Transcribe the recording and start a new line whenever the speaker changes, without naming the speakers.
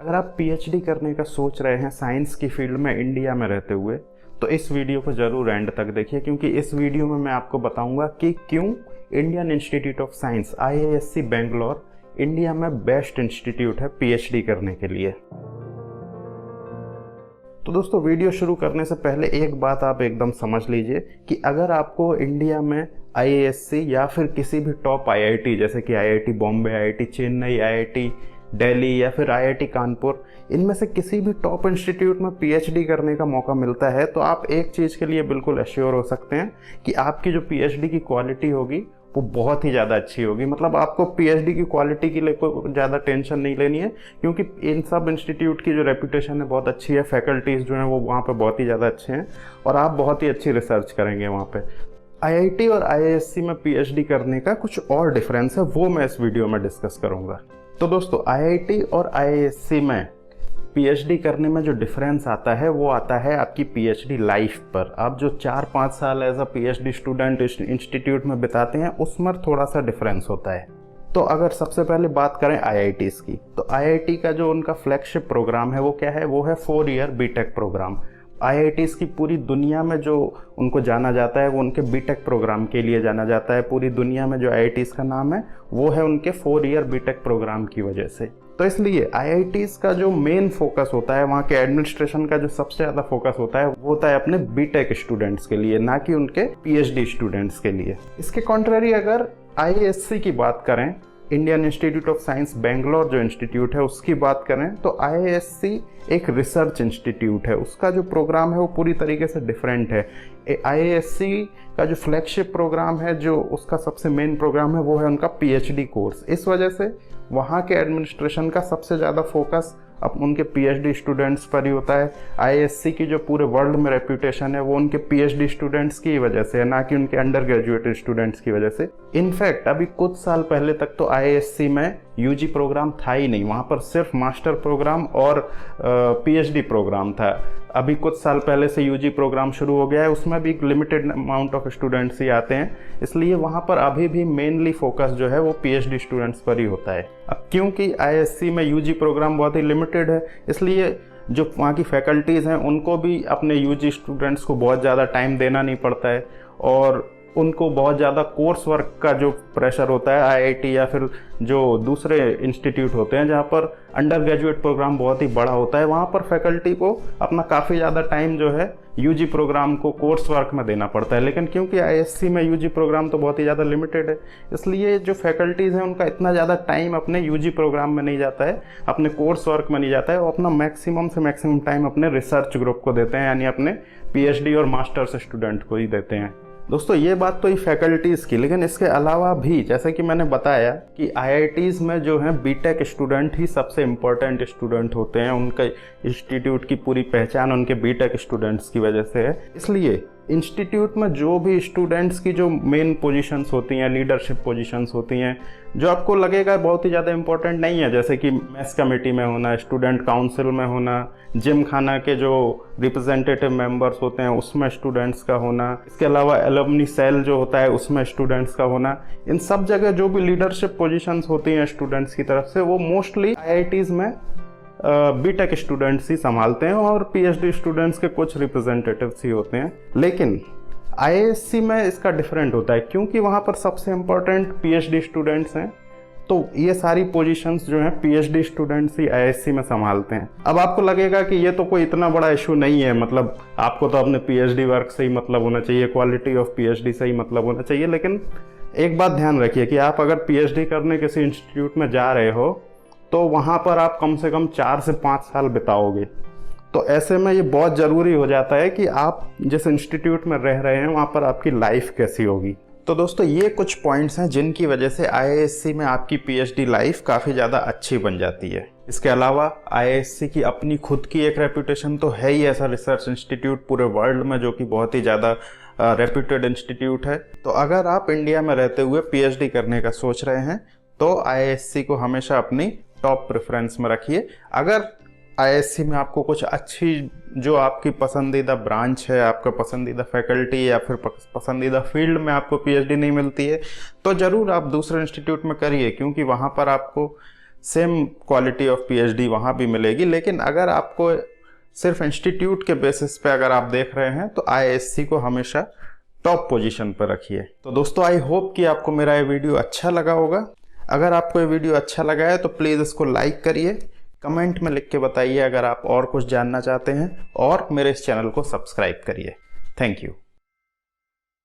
अगर आप पीएचडी करने का सोच रहे हैं साइंस की फील्ड में इंडिया में रहते हुए, तो इस वीडियो को ज़रूर एंड तक देखिए, क्योंकि इस वीडियो में मैं आपको बताऊंगा कि क्यों Indian institute of science IISc Bangalore India में बेस्ट इंस्टीट्यूट है पीएचडी करने के लिए। तो दोस्तों, वीडियो शुरू करने से पहले एक बात आप एकदम समझ लीजिए कि अगर आपको इंडिया में IISc या फिर किसी भी टॉप IIT जैसे कि IIT Bombay, IIT Chennai, IIT Delhi या फिर IIT कानपुर, इनमें से किसी भी टॉप इंस्टीट्यूट में पीएचडी करने का मौका मिलता है, तो आप एक चीज़ के लिए बिल्कुल एश्योर हो सकते हैं कि आपकी जो पीएचडी की क्वालिटी होगी वो बहुत ही ज़्यादा अच्छी होगी। मतलब आपको पीएचडी की क्वालिटी के लिए कोई ज़्यादा टेंशन नहीं लेनी है, क्योंकि इन सब इंस्टीट्यूट की जो रेपुटेशन है बहुत अच्छी है, फैकल्टीज़ जो हैं वो वहाँ पे बहुत ही ज़्यादा अच्छे हैं और आप बहुत ही अच्छी रिसर्च करेंगे वहाँ पे। IIT और IISc में पीएचडी करने का कुछ और डिफरेंस है, वो मैं इस वीडियो में डिस्कस करूँगा। तो दोस्तों, IIT और IISc में पीएचडी करने में जो डिफरेंस आता है वो आता है आपकी पीएचडी लाइफ पर। आप जो 4-5 साल as a PhD student institute में बिताते हैं, उसमें थोड़ा सा डिफरेंस होता है। तो अगर सबसे पहले बात करें IITs की, तो IIT का जो उनका फ्लैगशिप प्रोग्राम है वो क्या है? वो है 4 ईयर बीटेक प्रोग्राम। IITs की पूरी दुनिया में जो उनको जाना जाता है वो उनके बीटेक प्रोग्राम के लिए जाना जाता है। पूरी दुनिया में जो IITs का नाम है वो है उनके 4 ईयर बीटेक प्रोग्राम की वजह से। तो इसलिए IITs का जो मेन फोकस होता है, वहाँ के एडमिनिस्ट्रेशन का जो सबसे ज़्यादा फोकस होता है वो होता है अपने बीटेक स्टूडेंट्स के लिए, ना कि उनके पीएचडी स्टूडेंट्स के लिए। इसके कॉन्ट्ररी अगर IISc की बात करें, Indian institute of science Bangalore जो इंस्टीट्यूट है उसकी बात करें, तो IISc एक रिसर्च इंस्टीट्यूट है। उसका जो प्रोग्राम है वो पूरी तरीके से डिफरेंट है। IISc का जो फ्लैगशिप प्रोग्राम है, जो उसका सबसे मेन प्रोग्राम है, वो है उनका पीएचडी कोर्स। इस वजह से वहाँ के एडमिनिस्ट्रेशन का सबसे ज़्यादा फोकस अब उनके पीएचडी स्टूडेंट्स पर ही होता है। IISc की जो पूरे वर्ल्ड में रेप्यूटेशन है वो उनके पीएचडी स्टूडेंट्स की वजह से है, ना कि उनके अंडर ग्रेजुएट स्टूडेंट्स की वजह से। इनफैक्ट अभी कुछ साल पहले तक तो IISc में यूजी प्रोग्राम था ही नहीं, वहाँ पर सिर्फ मास्टर प्रोग्राम और पीएचडी प्रोग्राम था। अभी कुछ साल पहले से यूजी प्रोग्राम शुरू हो गया है, उसमें भी एक लिमिटेड अमाउंट ऑफ स्टूडेंट्स ही आते हैं, इसलिए वहाँ पर अभी भी मेनली फोकस जो है वो पीएचडी स्टूडेंट्स पर ही होता है। अब क्योंकि IISc में यूजी प्रोग्राम बहुत ही लिमिटेड है, इसलिए जो वहाँ की फैकल्टीज़ हैं उनको भी अपने यूजी स्टूडेंट्स को बहुत ज़्यादा टाइम देना नहीं पड़ता है और उनको बहुत ज़्यादा कोर्स वर्क का जो प्रेशर होता है IIT या फिर जो दूसरे इंस्टीट्यूट होते हैं जहाँ पर अंडर ग्रेजुएट प्रोग्राम बहुत ही बड़ा होता है, वहाँ पर फैकल्टी को अपना काफ़ी ज़्यादा टाइम जो है यूजी प्रोग्राम को कोर्स वर्क में देना पड़ता है। लेकिन क्योंकि IISc में यूजी प्रोग्राम तो बहुत ही ज़्यादा लिमिटेड है, इसलिए जो फैकल्टीज़ हैं उनका इतना ज़्यादा टाइम अपने यूजी प्रोग्राम में नहीं जाता है, अपने कोर्स वर्क में नहीं जाता है। वो अपना मैक्सिमम से मैक्सिमम टाइम अपने रिसर्च ग्रुप को देते हैं, यानी अपने पीएचडी और मास्टर्स स्टूडेंट को ही देते हैं। दोस्तों, ये बात तो ही फैकल्टीज़ की, लेकिन इसके अलावा भी जैसे कि मैंने बताया कि IITs में जो हैं बीटेक स्टूडेंट ही सबसे इम्पोर्टेंट स्टूडेंट होते हैं। उनके इंस्टीट्यूट की पूरी पहचान उनके बीटेक स्टूडेंट्स की वजह से है। इसलिए इंस्टीट्यूट में जो भी स्टूडेंट्स की जो मेन पोजीशंस होती हैं, लीडरशिप पोजीशंस होती हैं, जो आपको लगेगा बहुत ही ज़्यादा इंपॉर्टेंट नहीं है, जैसे कि मेस कमेटी में होना, स्टूडेंट काउंसिल में होना, जिम खाना के जो रिप्रेजेंटेटिव मेंबर्स होते हैं उसमें स्टूडेंट्स का होना, इसके अलावा एलुमनी सेल जो होता है उसमें स्टूडेंट्स का होना, इन सब जगह जो भी लीडरशिप पोजीशंस होती हैं स्टूडेंट्स की तरफ से, वो मोस्टली IITs में बीटेक स्टूडेंट्स ही संभालते हैं और पीएचडी स्टूडेंट्स के कुछ रिप्रेजेंटेटिव्स ही होते हैं। लेकिन IISc में इसका डिफरेंट होता है, क्योंकि वहाँ पर सबसे इम्पोर्टेंट पीएचडी स्टूडेंट्स हैं, तो ये सारी पोजीशंस जो हैं पीएचडी स्टूडेंट्स ही IISc में संभालते हैं। अब आपको लगेगा कि ये तो कोई इतना बड़ा इशू नहीं है, मतलब आपको तो अपने पीएचडी वर्क से ही मतलब होना चाहिए, क्वालिटी ऑफ पीएचडी से ही मतलब होना चाहिए। लेकिन एक बात ध्यान रखिए कि आप अगर पीएचडी करने किसी इंस्टीट्यूट में जा रहे हो तो वहाँ पर आप कम से कम 4 से 5 साल बिताओगे। तो ऐसे में ये बहुत ज़रूरी हो जाता है कि आप जिस इंस्टीट्यूट में रह रहे हैं वहाँ पर आपकी लाइफ कैसी होगी। तो दोस्तों, ये कुछ पॉइंट्स हैं जिनकी वजह से IISc में आपकी पीएचडी लाइफ काफ़ी ज़्यादा अच्छी बन जाती है। इसके अलावा IISc की अपनी खुद की एक रेपुटेशन तो है ही ऐसा रिसर्च इंस्टीट्यूट पूरे वर्ल्ड में, जो कि बहुत ही ज़्यादा रेप्यूटेड इंस्टीट्यूट है। तो अगर आप इंडिया में रहते हुए पीएचडी करने का सोच रहे हैं तो IISc को हमेशा अपनी टॉप प्रेफरेंस में रखिए। अगर IISc में आपको कुछ अच्छी जो आपकी पसंदीदा ब्रांच है, आपका पसंदीदा फैकल्टी या फिर पसंदीदा फील्ड में आपको पीएचडी नहीं मिलती है, तो ज़रूर आप दूसरे इंस्टीट्यूट में करिए, क्योंकि वहाँ पर आपको सेम क्वालिटी ऑफ पीएचडी वहाँ भी मिलेगी। लेकिन अगर आपको सिर्फ इंस्टीट्यूट के बेसिस पे अगर आप देख रहे हैं तो आईआईएससी को हमेशा टॉप पोजीशन पर रखिए। तो दोस्तों आई होप कि आपको मेरा ये वीडियो अच्छा लगा होगा। अगर आपको ये वीडियो अच्छा लगा है तो प्लीज़ इसको लाइक करिए, कमेंट में लिख के बताइए अगर आप और कुछ जानना चाहते हैं, और मेरे इस चैनल को सब्सक्राइब करिए। Thank you.